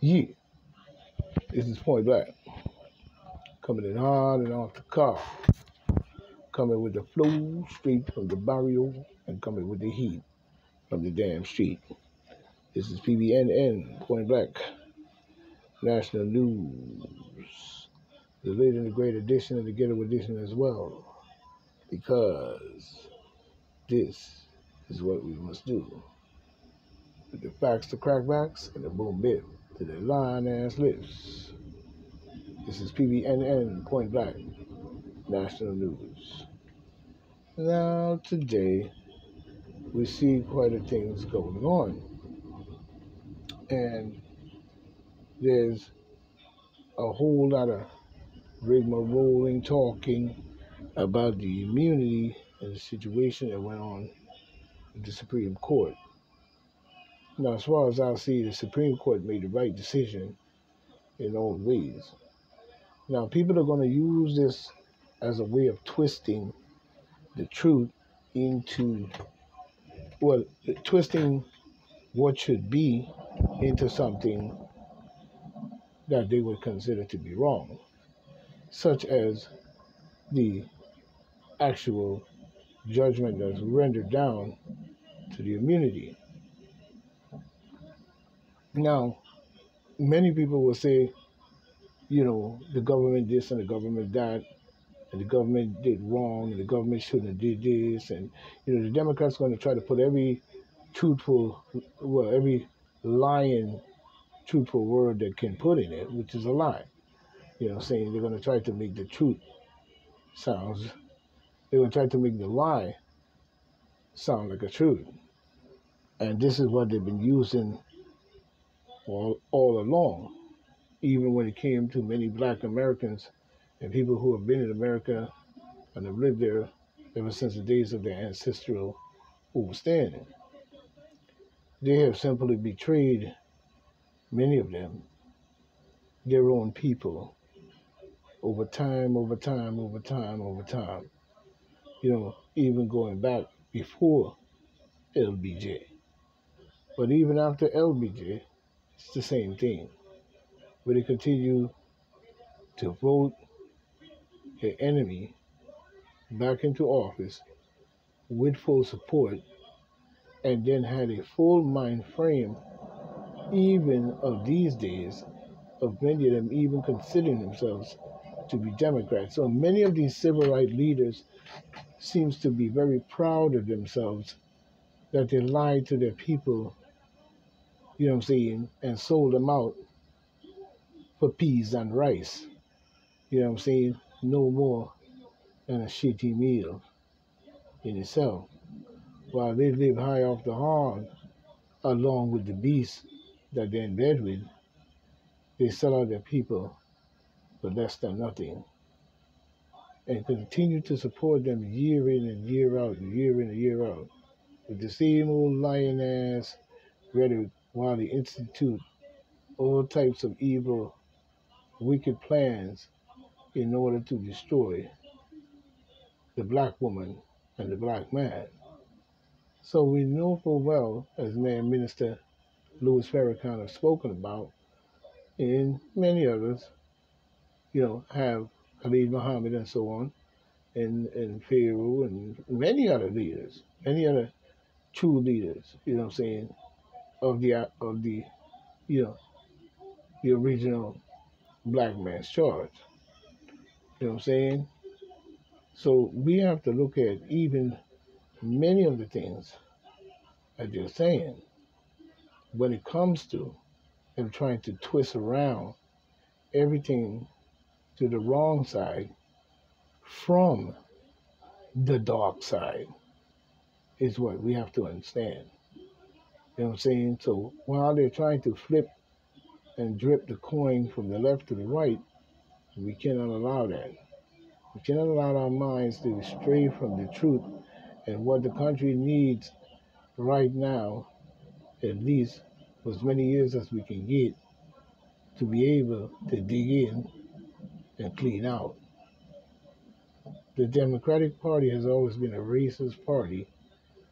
Yeah, this is Point Black. Coming in hard and off the car. Coming with the flow straight from the barrio and coming with the heat from the damn street. This is PBNN, Point Black, National News. The late and the great edition and the ghetto edition as well. Because this is what we must do. With the facts to crackbacks and the boom bip to the line ass lips. This is PBNN, Point Black, National News. Now, today, we see quite a things going on. And there's a whole lot of rigmarole talking about the immunity and the situation that went on with the Supreme Court. Now, as far as I see, the Supreme Court made the right decision in all ways. Now, people are going to use this as a way of twisting the truth into, well, twisting what should be into something that they would consider to be wrong, such as the actual judgment that's rendered down to the immunity. Now, many people will say, the government this and the government that, and the government did wrong, and the government shouldn't have did this, and the Democrats are going to try to put every lying truthful word that can put in it, which is a lie. Saying they're going to try to make the truth they're going to try to make the lie sound like a truth. And this is what they've been using all along, even when it came to many black Americans and people who have been in America and have lived there ever since the days of their ancestral overstanding. They have simply betrayed, many of them, their own people over time. Even going back before LBJ. But even after LBJ, it's the same thing. Where they continue to vote their enemy back into office with full support, and then had a full mind frame, even of these days, of many of them even considering themselves to be Democrats. So many of these civil rights leaders seems to be very proud of themselves that they lied to their people, and sold them out for peas and rice, no more than a shitty meal in itself. While they live high off the hog, along with the beasts that they're in bed with, they sell out their people for less than nothing and continue to support them year in and year out, with the same old lying ass rhetoric while they institute all types of evil, wicked plans in order to destroy the black woman and the black man. So we know full well, as Minister Louis Farrakhan has spoken about, and many others, have Khalid Muhammad and so on, and Pharaoh and many other leaders, many other true leaders, of the the original black man's charge. So we have to look at even many of the things that they're saying when it comes to them trying to twist around everything to the wrong side from the dark side is what we have to understand. So while they're trying to flip and drip the coin from the left to the right, we cannot allow that. We cannot allow our minds to stray from the truth and what the country needs right now, at least for as many years as we can get, to be able to dig in and clean out. The Democratic Party has always been a racist party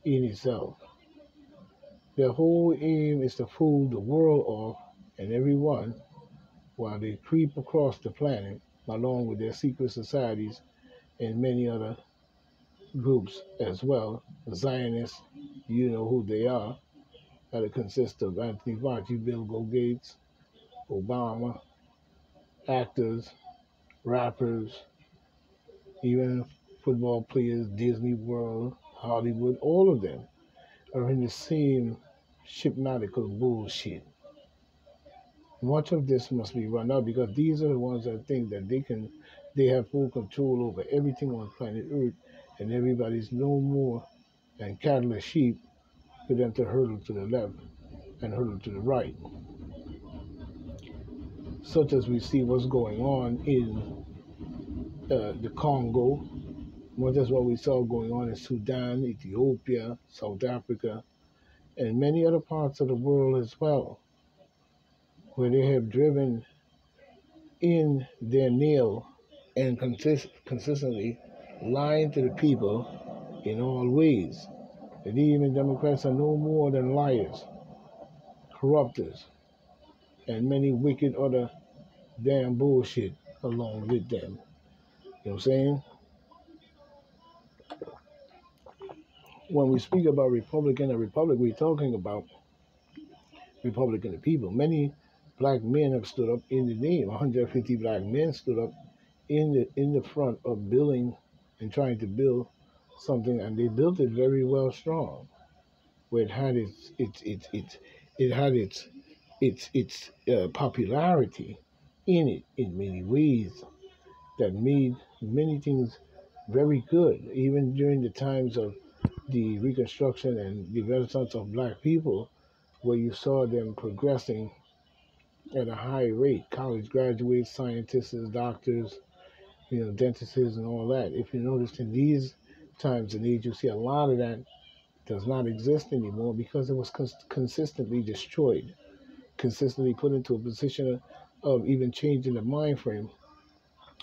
in itself. Their whole aim is to fool the world off and and every one, while they creep across the planet along with their secret societies and many other groups as well. The Zionists, you know who they are, that it consists of Anthony Fauci, Bill Gates, Obama, actors, rappers, even football players, Disney World, Hollywood, all of them are in the same hypnotical bullshit. Much of this must be run out because these are the ones that think that they have full control over everything on planet Earth, and everybody's no more than cattle or sheep for them to hurdle to the left and hurdle to the right. Such as we see what's going on in the Congo, much as what we saw going on in Sudan, Ethiopia, South Africa, and many other parts of the world as well, where they have driven in their nail and consistently lying to the people in all ways. And even Democrats are no more than liars, corruptors, and many wicked other damn bullshit along with them. You know what I'm saying? When we speak about Republican and Republic, we're talking about Republican people. Many black men have stood up in the name. 150 black men stood up in the front of building and trying to build something, and they built it very well strong, where it had its popularity in it in many ways that made many things very good, even during the times of the Reconstruction and the Renaissance of black people, where you saw them progressing at a high rate, college graduates, scientists, doctors, dentists and all that. If you notice in these times and age, you see a lot of that does not exist anymore because it was consistently destroyed, consistently put into a position of even changing the mind frame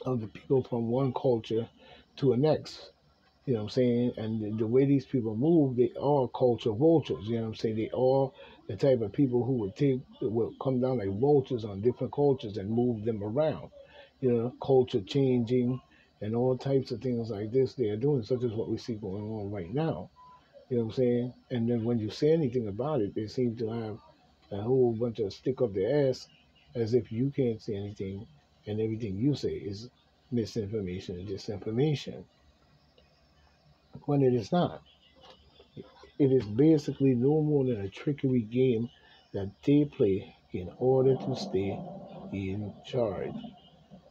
of the people from one culture to a next. You know what I'm saying? And the way these people move, they are culture vultures. You know what I'm saying? They are the type of people who would come down like vultures on different cultures and move them around. Culture changing and all types of things like this they are doing, such as what we see going on right now. You know what I'm saying? And then when you say anything about it, they seem to have a whole bunch of stick up their ass as if you can't say anything and everything you say is misinformation and disinformation. When it is not. It is basically no more than a trickery game that they play in order to stay in charge.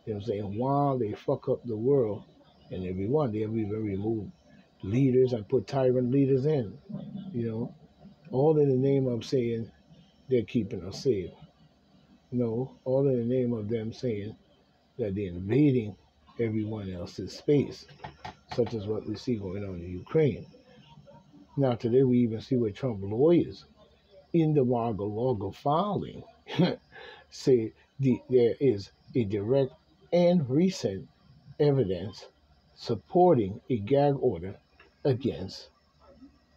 You know what I'm saying? While they fuck up the world and everyone, they'll even remove leaders and put tyrant leaders in. All in the name of saying they're keeping us safe. No, all in the name of them saying that they're invading everyone else's space, such as what we see going on in Ukraine. Now, today we even see where Trump lawyers in the Wagga filing say there is a direct and recent evidence supporting a gag order against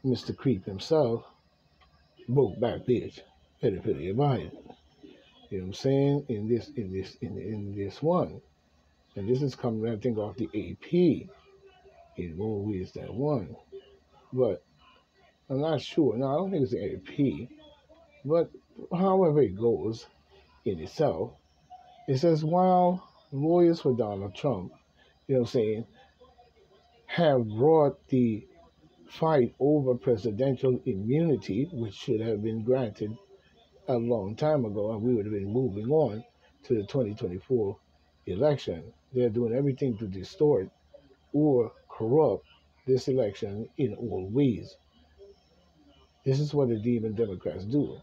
Mr. Creep himself, broke back bitch, pedophilia Biden. You know what I'm saying? In this one. And this is coming, I think, off the AP in more ways than one. But I'm not sure. No, I don't think it's the AP. But however it goes in itself, it says while lawyers for Donald Trump, you know what I'm saying, have brought the fight over presidential immunity, which should have been granted a long time ago, and we would have been moving on to the 2024 election. They're doing everything to distort or corrupt this election in all ways. This is what the demon Democrats do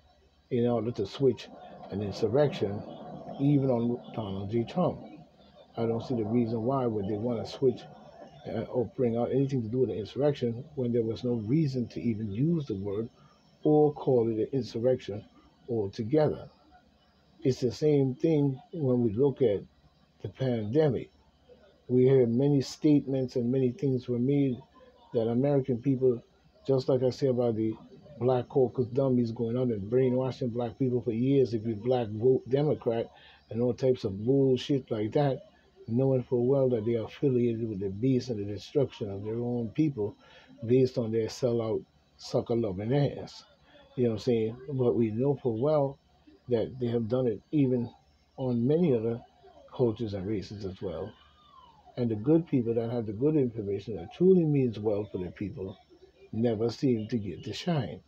in order to switch an insurrection, even on Donald J. Trump. I don't see the reason why would they want to switch or bring out anything to do with the insurrection when there was no reason to even use the word or call it an insurrection altogether. It's the same thing when we look at the pandemic. We heard many statements and many things were made that American people, just like I say about the black caucus dummies going out and brainwashing black people for years. If you black, vote Democrat, and all types of bullshit like that, knowing full well that they are affiliated with the beast and the destruction of their own people based on their sellout, sucker loving ass. You know what I'm saying? But we know full well that they have done it even on many other cultures and races as well. And the good people that have the good information that truly means well for the people never seem to get the shine.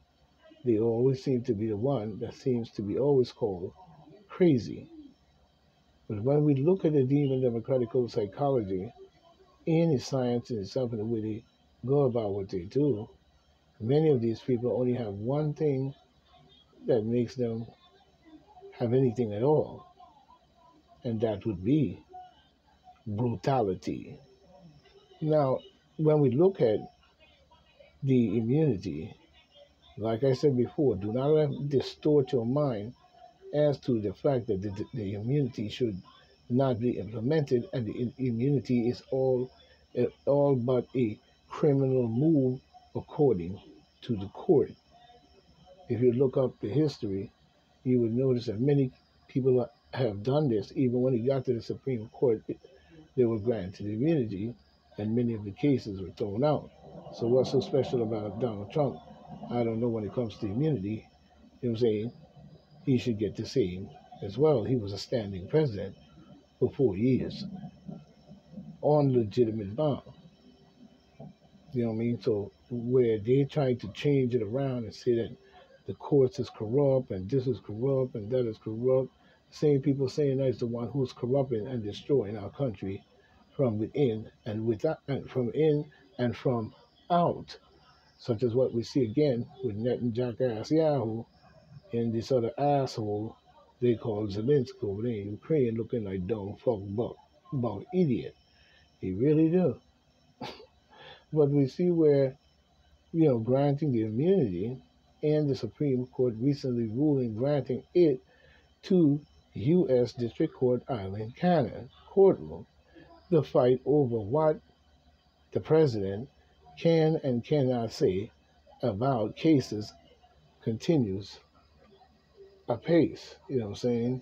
They always seem to be the one that seems to be always called crazy. But when we look at the demon democratical psychology and its science in itself and the way they go about what they do, many of these people only have one thing that makes them have anything at all, and that would be brutality. Now, when we look at the immunity, like I said before, do not let it distort your mind as to the fact that the immunity should not be implemented, and the immunity is all but a criminal move according to the court. If you look up the history, you would notice that many people have done this. Even when it got to the Supreme Court, they were granted immunity, and many of the cases were thrown out. So what's so special about Donald Trump? I don't know when it comes to immunity. You know what I'm saying? He should get the same as well. He was a standing president for 4 years on legitimate bond. You know what I mean? So where they're trying to change it around and say that the courts is corrupt and this is corrupt and that is corrupt, same people saying that is the one who's corrupting and destroying our country from within and without, and from in and from out, such as what we see again with Netanyahu and this other asshole they call Zelensky over there in Ukraine, looking like dumb fuck buck idiot. He really do. But we see where, granting the immunity and the Supreme Court recently ruling granting it to U.S. District Court Island Cannon courtroom. The fight over what the president can and cannot say about cases continues apace. You know what I'm saying?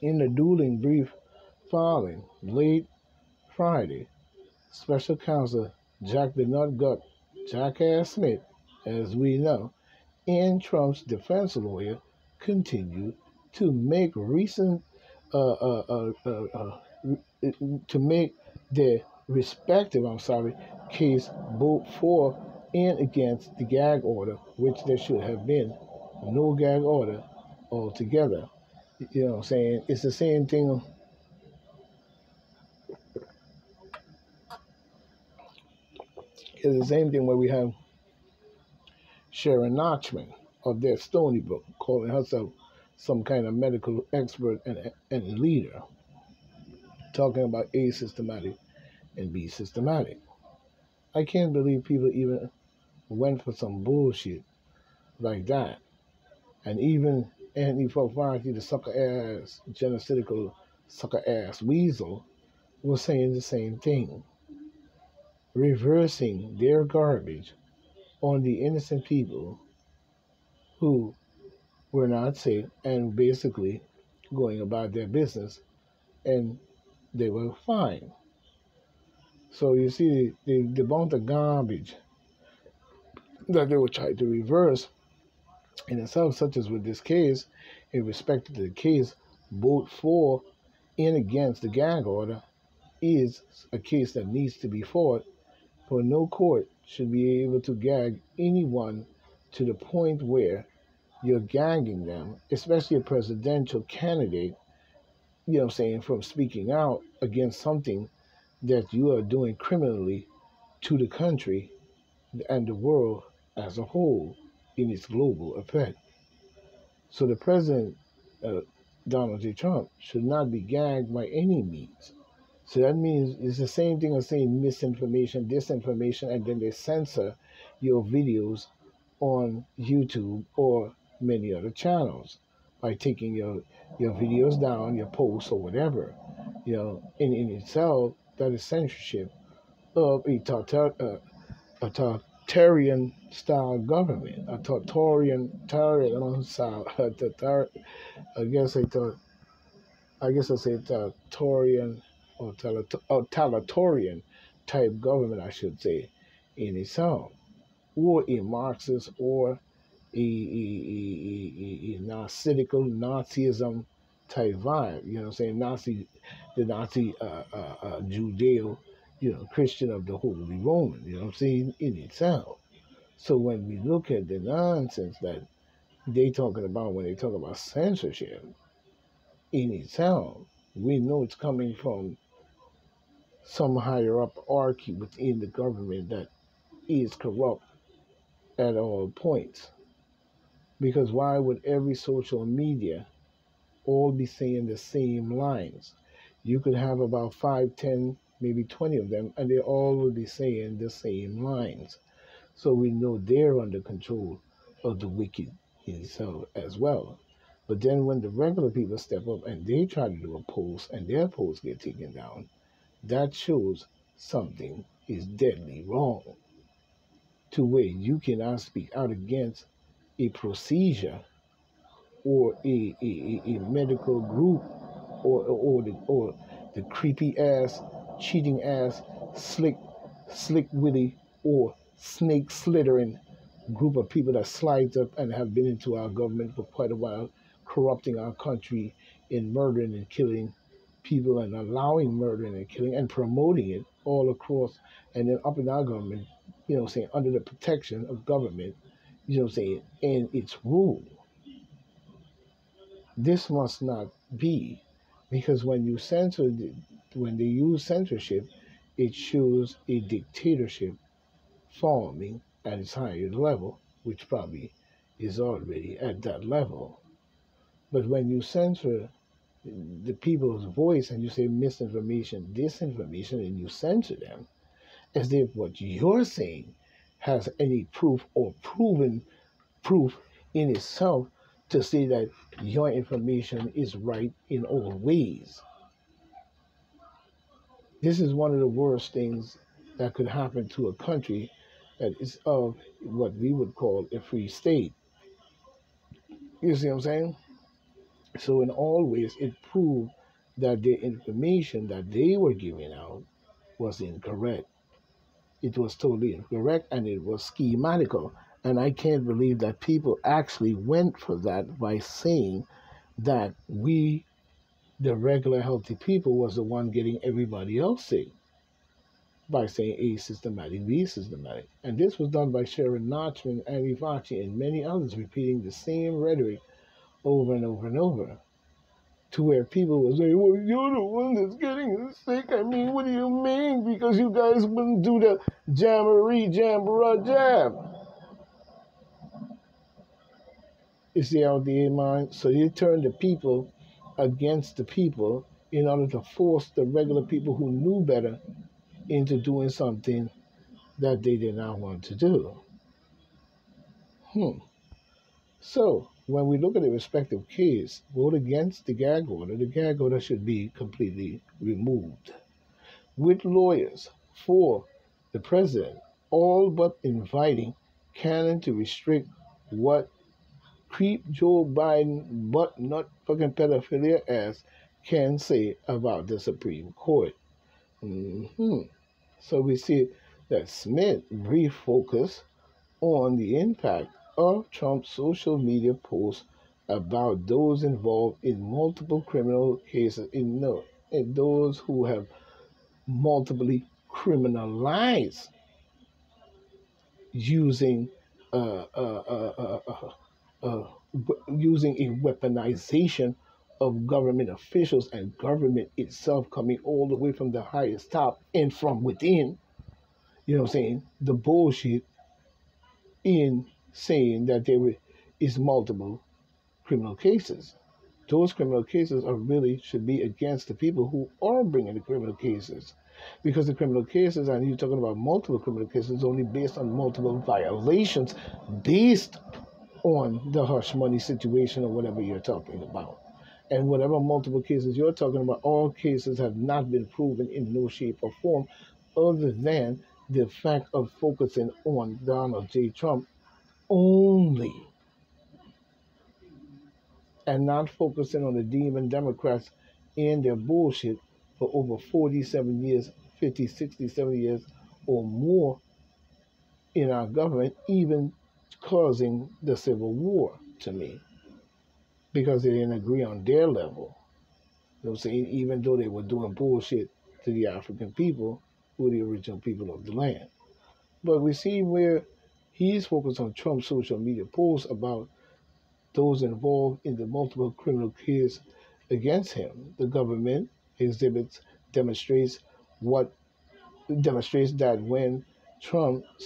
In the dueling brief filing late Friday, Special Counsel Jack the Nut Gut, Jackass Smith, as we know, and Trump's defense lawyer continue to make recent to make their respective case both for and against the gag order, which there should have been no gag order altogether. You know what I'm saying? It's the same thing. It's the same thing where we have Sharon Nachman of their Stony Brook calling herself some kind of medical expert and leader, talking about A, systematic, and B, systematic. I can't believe people even went for some bullshit like that. And even Anthony Fauci, the sucker ass, genocidal sucker ass weasel, was saying the same thing, reversing their garbage on the innocent people who were not sick and basically going about their business, and they were fine. So you see, the amount of garbage that they were trying to reverse in itself, such as with this case, in respect to the case, both for and against the gag order, is a case that needs to be fought, for no court should be able to gag anyone to the point where you're gagging them, especially a presidential candidate, from speaking out against something that you are doing criminally to the country and the world as a whole in its global effect. So the president, uh, Donald J. Trump, should not be gagged by any means. So that means it's the same thing as saying misinformation, disinformation, and then they censor your videos on YouTube or many other channels by taking your videos down, your posts or whatever. In itself, that is censorship of a authoritarian style government, a authoritarian style. I guess I thought. I guess I say authoritarian or totalitarian type government, I should say, in itself, or a Marxist or a Nazistical Nazism type vibe. You know what I'm saying? The Nazi Judeo, Christian of the Holy Roman. You know what I'm saying? In itself. So when we look at the nonsense that they talking about when they talk about censorship in itself, we know it's coming from some higher up hierarchy within the government that is corrupt at all points. Because why would every social media all be saying the same lines? You could have about 5, 10, maybe 20 of them, and they all will be saying the same lines. So we know they're under control of the wicked itself as well. But then when the regular people step up and they try to do a post and their posts get taken down, that shows something is deadly wrong, to where you cannot speak out against a procedure or a medical group or the creepy ass, cheating ass, slick witty or snake slithering group of people that slides up and have been into our government for quite a while, corrupting our country in murdering and killing people and allowing murdering and killing and promoting it all across and then up in our government, saying under the protection of government, saying, and its rule. This must not be, because when they use censorship, it shows a dictatorship forming at its higher level, which probably is already at that level. But when you censor the people's voice and you say misinformation, disinformation, and you censor them as if what you're saying has any proof or proven proof in itself to say that your information is right in all ways. This is one of the worst things that could happen to a country that is of what we would call a free state. You see what I'm saying? So in all ways, it proved that the information that they were giving out was incorrect. It was totally incorrect and it was schematical. And I can't believe that people actually went for that by saying that we, the regular healthy people, was the one getting everybody else sick by saying A systematic, B systematic. And this was done by Sharon Notchman, Annie Fauci, and many others, repeating the same rhetoric over and over and over. To where people will say, well, you're the one that's getting sick. I mean, what do you mean? Because you guys wouldn't do the jamboree, jambara, jab. You see how they mind? So you turn the people against the people in order to force the regular people who knew better into doing something that they did not want to do. So when we look at the respective case, vote against the gag order should be completely removed. With lawyers for the president, all but inviting Cannon to restrict what creep Joe Biden butt nut fucking pedophilia ass can say about the Supreme Court. So we see that Smith refocused on the impact of Trump's social media posts about those involved in multiple criminal cases, in those who have multiply criminalized using using a weaponization of government officials and government itself coming all the way from the highest top and from within. You know what I'm saying? The bullshit in saying that there is multiple criminal cases. Those criminal cases are really should be against the people who are bringing the criminal cases. Because the criminal cases, and you're talking about multiple criminal cases, only based on multiple violations based on the hush money situation or whatever you're talking about. And whatever multiple cases you're talking about, all cases have not been proven in no shape or form other than the fact of focusing on Donald J. Trump only and not focusing on the demon Democrats and their bullshit for over 47 years, 50, 60, 70 years or more in our government, even causing the Civil War to me, because they didn't agree on their level. You know what I'm saying? Even though they were doing bullshit to the African people, who were the original people of the land. But we see where he's focused on Trump's social media posts about those involved in the multiple criminal cases against him. The government exhibits demonstrates what demonstrates that when Trump he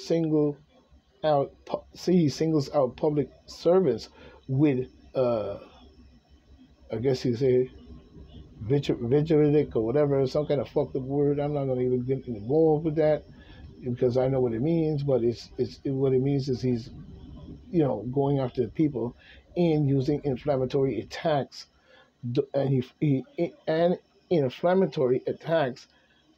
singles out public servants with I guess you say vigilant or whatever, some kind of fucked up word. I'm not gonna even get involved with that because I know what it means, but what it means is he's going after the people and using inflammatory attacks, and and inflammatory attacks.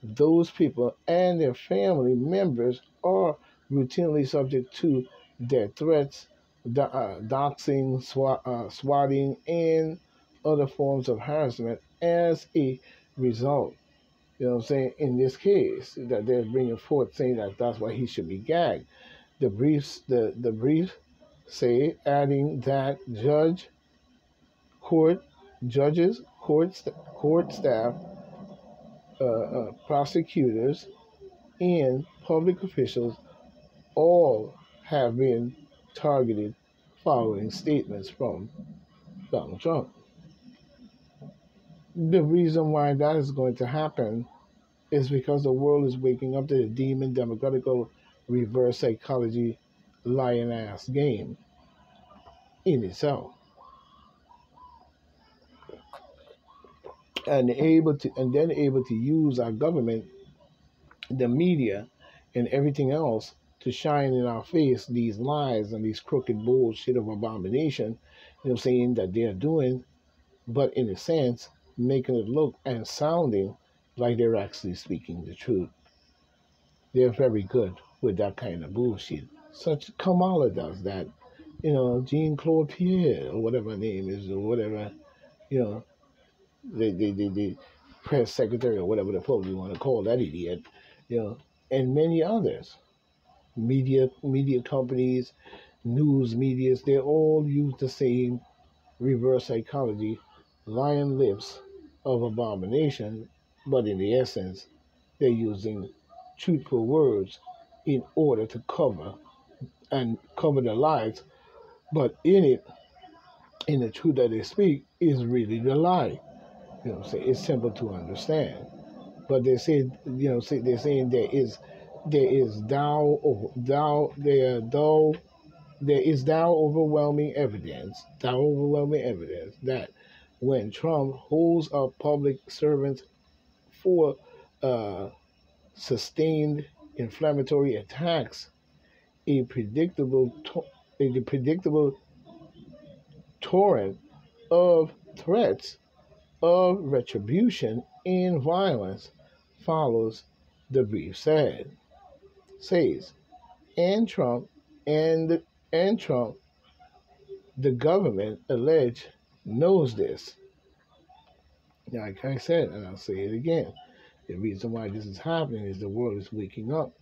Those people and their family members are routinely subject to their threats, doxing, swatting, and other forms of harassment as a result. You know what I'm saying? In this case, that they're bringing forth saying that that's why he should be gagged. The briefs say, adding that court judges, court staff, prosecutors, and public officials all have been targeted following statements from Donald Trump. The reason why that is going to happen is because the world is waking up to the demon democratical reverse psychology lion ass game in itself. And then able to use our government, the media, and everything else to shine in our face these lies and these crooked bullshit of abomination, saying that they're doing, but in a sense, making it look and sounding like they're actually speaking the truth. They're very good with that kind of bullshit. Such Kamala does that. Jean-Claude Pierre, or whatever her name is, or whatever, you know, the press secretary, or whatever the fuck you want to call that idiot, and many others. Media companies, news medias, they all use the same reverse psychology, lion lips of abomination, but in the essence, they're using truthful words in order to cover their lies. But in the truth that they speak is really the lie. It's simple to understand. But they say, they're saying there is overwhelming evidence that when Trump holds up public servants for sustained inflammatory attacks, a predictable torrent of threats of retribution and violence follows, the brief says. And Trump and Trump, the government alleged, knows this. Like I said, and I'll say it again, the reason why this is happening is the world is waking up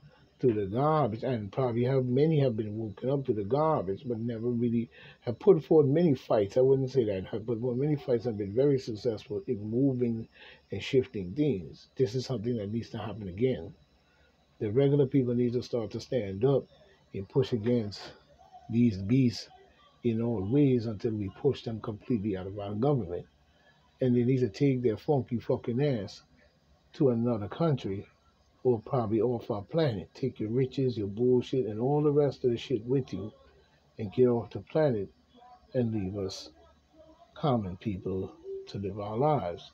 to the garbage, and probably many have been woken up to the garbage, but never really have put forth many fights. I wouldn't say that, but many fights have been very successful in moving and shifting things. This is something that needs to happen again. The regular people need to start to stand up and push against these beasts in all ways until we push them completely out of our government. And they need to take their funky fucking ass to another country, or probably off our planet. Take your riches, your bullshit, and all the rest of the shit with you, and get off the planet and leave us common people to live our lives.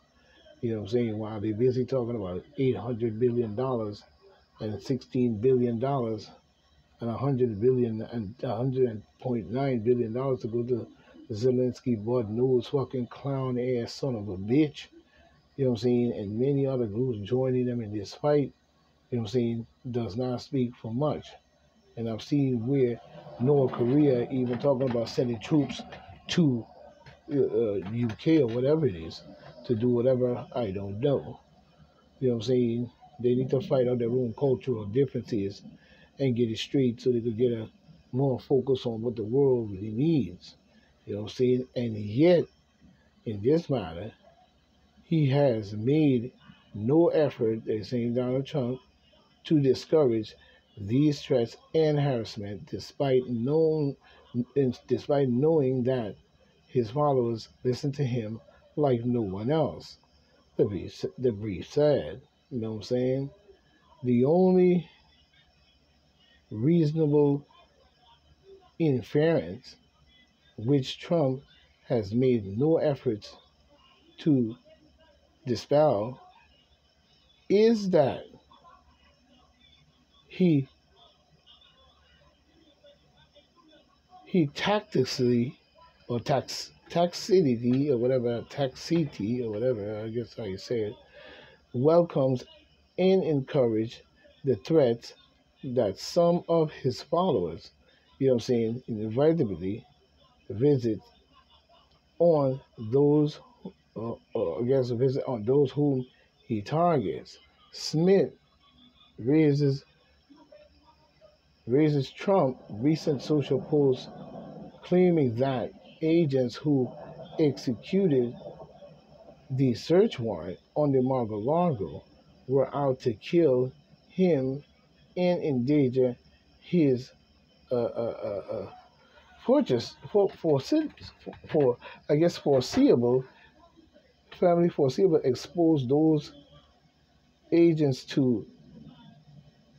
You know what I'm saying? While they're busy talking about $800 billion and $16 billion and $100 billion and $100.9 billion to go to Zelensky, butt nose fucking clown ass son of a bitch. You know what I'm saying? And many other groups joining them in this fight. you know what I'm saying, does not speak for much. And I've seen where North Korea even talking about sending troops to UK or whatever it is to do whatever, I don't know. You know what I'm saying? They need to fight out their own cultural differences and get it straight so they could get a more focus on what the world really needs. You know what I'm saying? And yet, in this matter, he has made no effort, they're saying Donald Trump, to discourage these threats and harassment despite knowing that his followers listen to him like no one else. The brief said, you know what I'm saying? The only reasonable inference which Trump has made no efforts to dispel is that he he tactically or taxity or whatever taxity or whatever, I guess how you say it, welcomes and encourages the threats that some of his followers, you know what I'm saying, inevitably visit on those I guess visit on those whom he targets. Smith raises Trump recent social post claiming that agents who executed the search warrant on the Mar-a-Lago were out to kill him and endanger his fortress for I guess foreseeable expose those agents to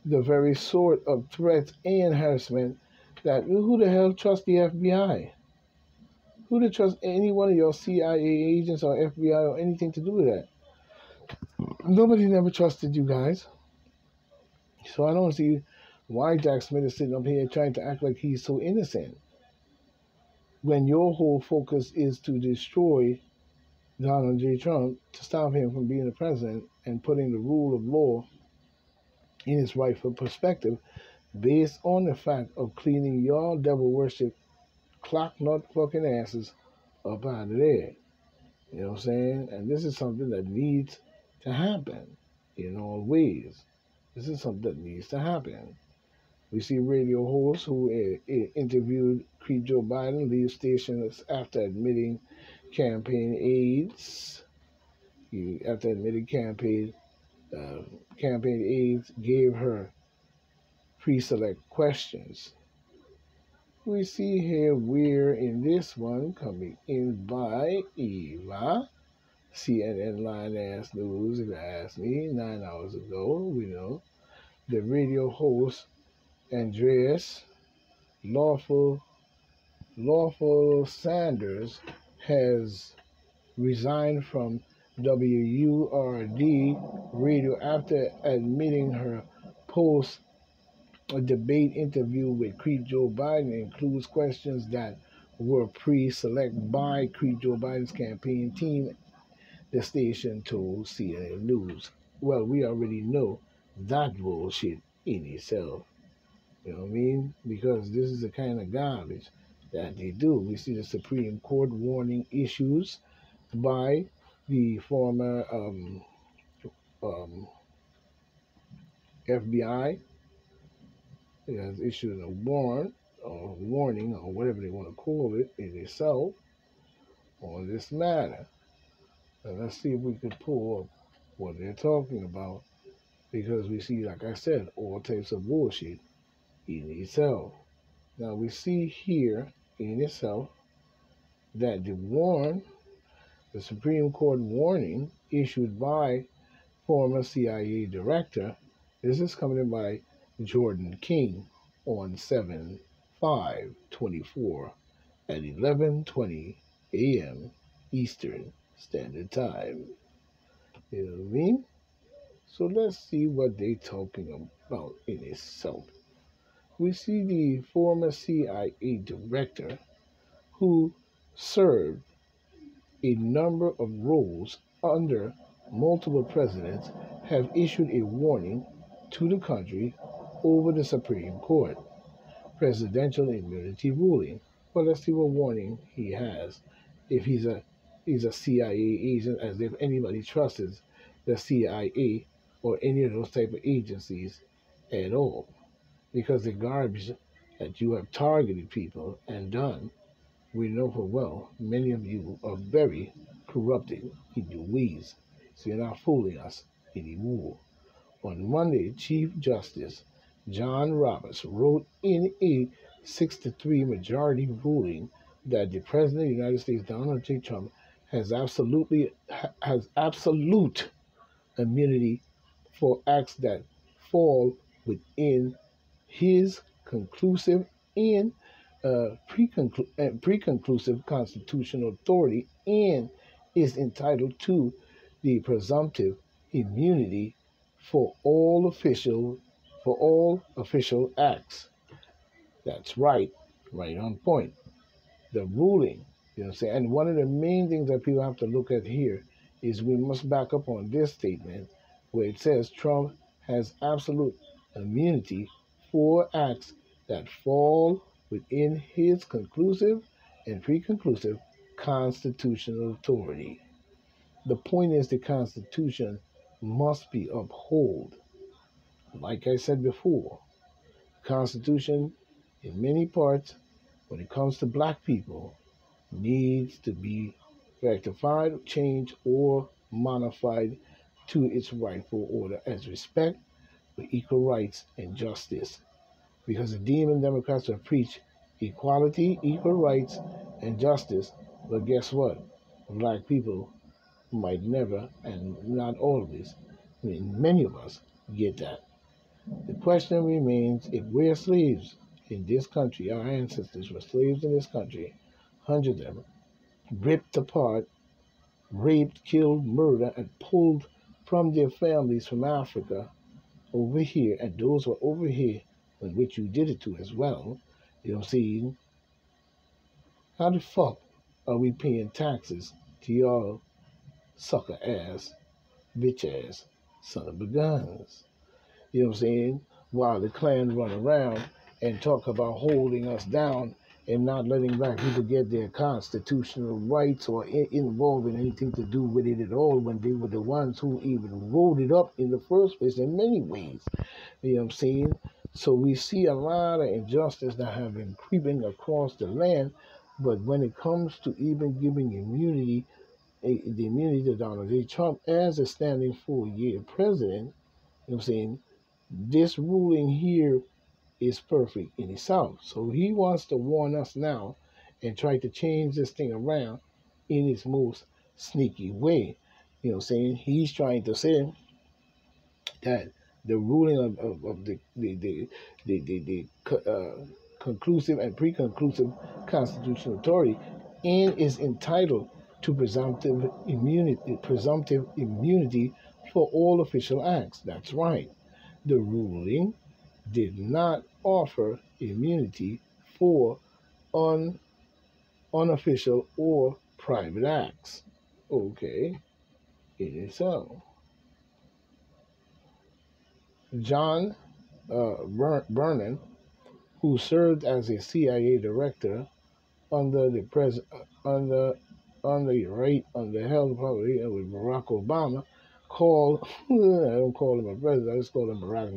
the very sort of threats and harassment that who the hell trusts the FBI? Who to trust any one of your CIA agents or FBI or anything to do with that? Nobody never trusted you guys. So I don't see why Jack Smith is sitting up here trying to act like he's so innocent when your whole focus is to destroy Donald J. Trump to stop him from being the president and putting the rule of law in its rightful perspective based on the fact of cleaning your devil worship clock nut fucking asses up out of there. You know what I'm saying? And this is something that needs to happen in all ways. This is something that needs to happen. We see radio hosts who interviewed Creep Joe Biden leave stations after admitting campaign aides. After admitting campaign aides gave her pre-select questions. We see here we're in this one coming in by Eva. CNN line ass news, if you ask me, 9 hours ago. We know the radio host Andreas Lawful Sanders has resigned from WURD radio after admitting her post a debate interview with Creep Joe Biden includes questions that were pre-selected by Creep Joe Biden's campaign team, the station told CNN News. Well, we already know that bullshit in itself. You know what I mean? Because this is the kind of garbage that they do. We see the Supreme Court warning issues by the former um, FBI. It has issued a warrant or warning or whatever they want to call it in itself on this matter. And let's see if we can pull up what they're talking about because we see, like I said, all types of bullshit in itself. Now we see here in itself that the Supreme Court warning issued by former CIA director, this is coming in by Jordan King on 7/5/24 at 11:20 a.m. Eastern Standard Time. You know what I mean? So let's see what they're talking about in itself. We see the former CIA director who served a number of roles under multiple presidents have issued a warning to the country over the Supreme Court presidential immunity ruling. Well, let's see what warning he has. If he's a CIA agent, as if anybody trusts the CIA or any of those type of agencies at all, because the garbage that you have targeted people and done, we know for well many of you are very corrupted in your ways, so you're not fooling us anymore. On Monday, Chief Justice John Roberts wrote in a 6-3 majority ruling that the President of the United States, Donald J. Trump, has absolute immunity for acts that fall within his conclusive and pre-conclusive constitutional authority, and is entitled to the presumptive immunity for all official acts. That's right, right on point. The ruling, you know what I'm saying? And one of the main things that people have to look at here is we must back up on this statement where it says Trump has absolute immunity for acts that fall within his conclusive and pre-conclusive constitutional authority. The point is the Constitution must be upheld. Like I said before, the Constitution, in many parts, when it comes to black people, needs to be rectified, changed, or modified to its rightful order as respect for equal rights and justice. Because the demon Democrats have preached equality, equal rights, and justice, but guess what? Black people might never, and not always, I mean, many of us get that. The question remains, if we're slaves in this country, our ancestors were slaves in this country, hundreds of them, ripped apart, raped, killed, murdered, and pulled from their families from Africa over here, and those were over here in which you did it to as well, you know what I'm saying? How the fuck are we paying taxes to y'all sucker ass, bitch ass, son of a guns? You know what I'm saying? While the Klan run around and talk about holding us down and not letting black people get their constitutional rights or involved in anything to do with it at all, when they were the ones who even wrote it up in the first place in many ways. You know what I'm saying? So we see a lot of injustice that have been creeping across the land, but when it comes to even giving immunity, the immunity to Donald J. Trump as a standing 4-year president, you know what I'm saying? This ruling here is perfect in itself. So he wants to warn us now and try to change this thing around in his most sneaky way. You know what I'm saying? He's trying to say that the ruling of the conclusive and pre-conclusive constitutional authority and is entitled to presumptive immunity for all official acts. That's right. The ruling did not offer immunity for unofficial or private acts. Okay, it is so. John Brennan, who served as a CIA director under the held probably with Barack Obama, called I don't call him a president, I just call him Barack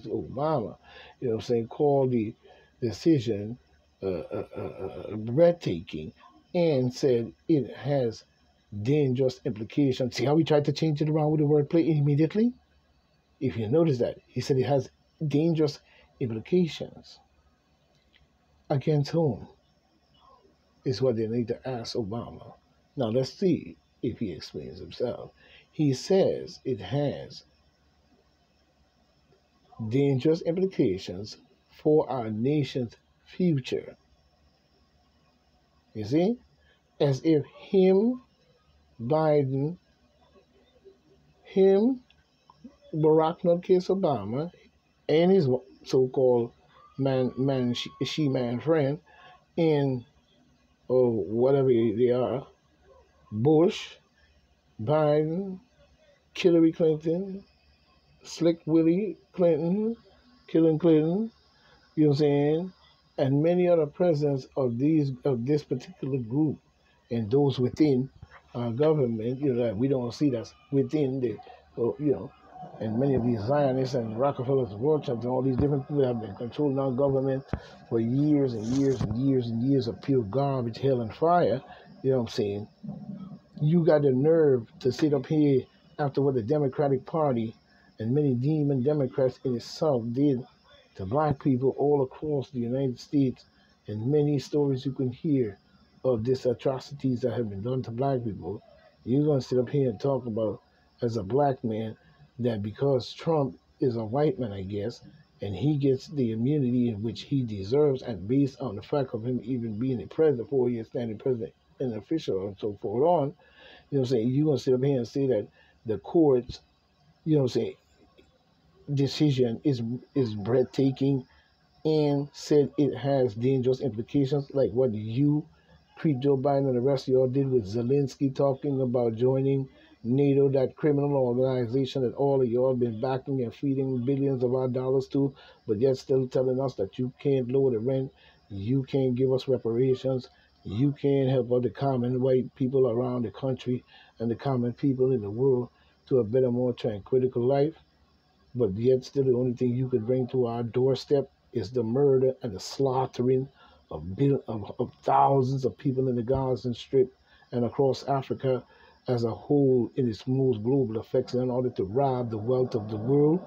Obama. You know what I'm saying? Called the decision breathtaking and said it has dangerous implications. See how we tried to change it around with the wordplay immediately? If you notice that, he said it has dangerous implications. Against whom is what they need to ask Obama. Now let's see if he explains himself. He says it has dangerous implications for our nation's future. You see? As if Biden, Barack Nutcase Obama, and his so-called she-man friend, and or whatever they are, Bush, Biden, Hillary Clinton, Slick Willie Clinton, killing Clinton, you know what I'm saying? And many other presidents of this particular group and those within our government, you know, that we don't see that's within the, you know, and many of these Zionists and Rockefellers, Rothschilds, and all these different people have been controlling our government for years and years and years and years of pure garbage, hell, and fire. You know what I'm saying? You got the nerve to sit up here after what the Democratic Party and many demon Democrats in the South did to black people all across the United States, and many stories you can hear of these atrocities that have been done to black people. You're going to sit up here and talk about, as a black man, that because Trump is a white man, I guess, and he gets the immunity in which he deserves, and based on the fact of him even being the president, 4 years standing president and official and so forth on, you know what I'm saying? You're going to sit up here and say that the court's, you know what I'm saying, decision is breathtaking and said it has dangerous implications, like what you, Joe Biden, and the rest of y'all did with Zelensky talking about joining NATO, that criminal organization that all of y'all been backing and feeding billions of our dollars to, but yet still telling us that you can't lower the rent, you can't give us reparations, you can't help other common white people around the country and the common people in the world to a better, more tranquil life. But yet still the only thing you could bring to our doorstep is the murder and the slaughtering of thousands of people in the Gaza Strip and across Africa as a whole in its most global effects in order to rob the wealth of the world.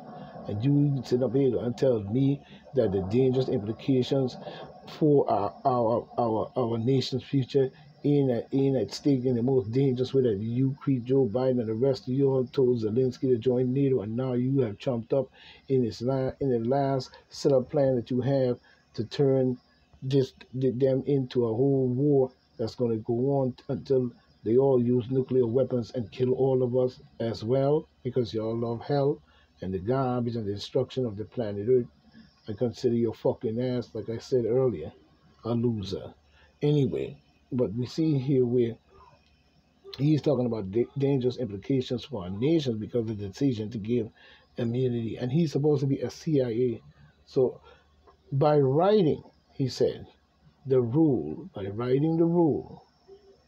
And you sit up here and tell me that the dangerous implications for our nation's future in at stake in the most dangerous way, that you, Joe Biden, and the rest of you all told Zelensky to join NATO, and now you have trumped up in the last set up plan that you have to turn them into a whole war that's going to go on until they all use nuclear weapons and kill all of us as well, because y'all love hell and the garbage and the destruction of the planet Earth. I consider your fucking ass, like I said earlier, a loser. Anyway, but we see here where he's talking about dangerous implications for our nations because of the decision to give immunity. And he's supposed to be a CIA. So by writing, he said, by writing the rule,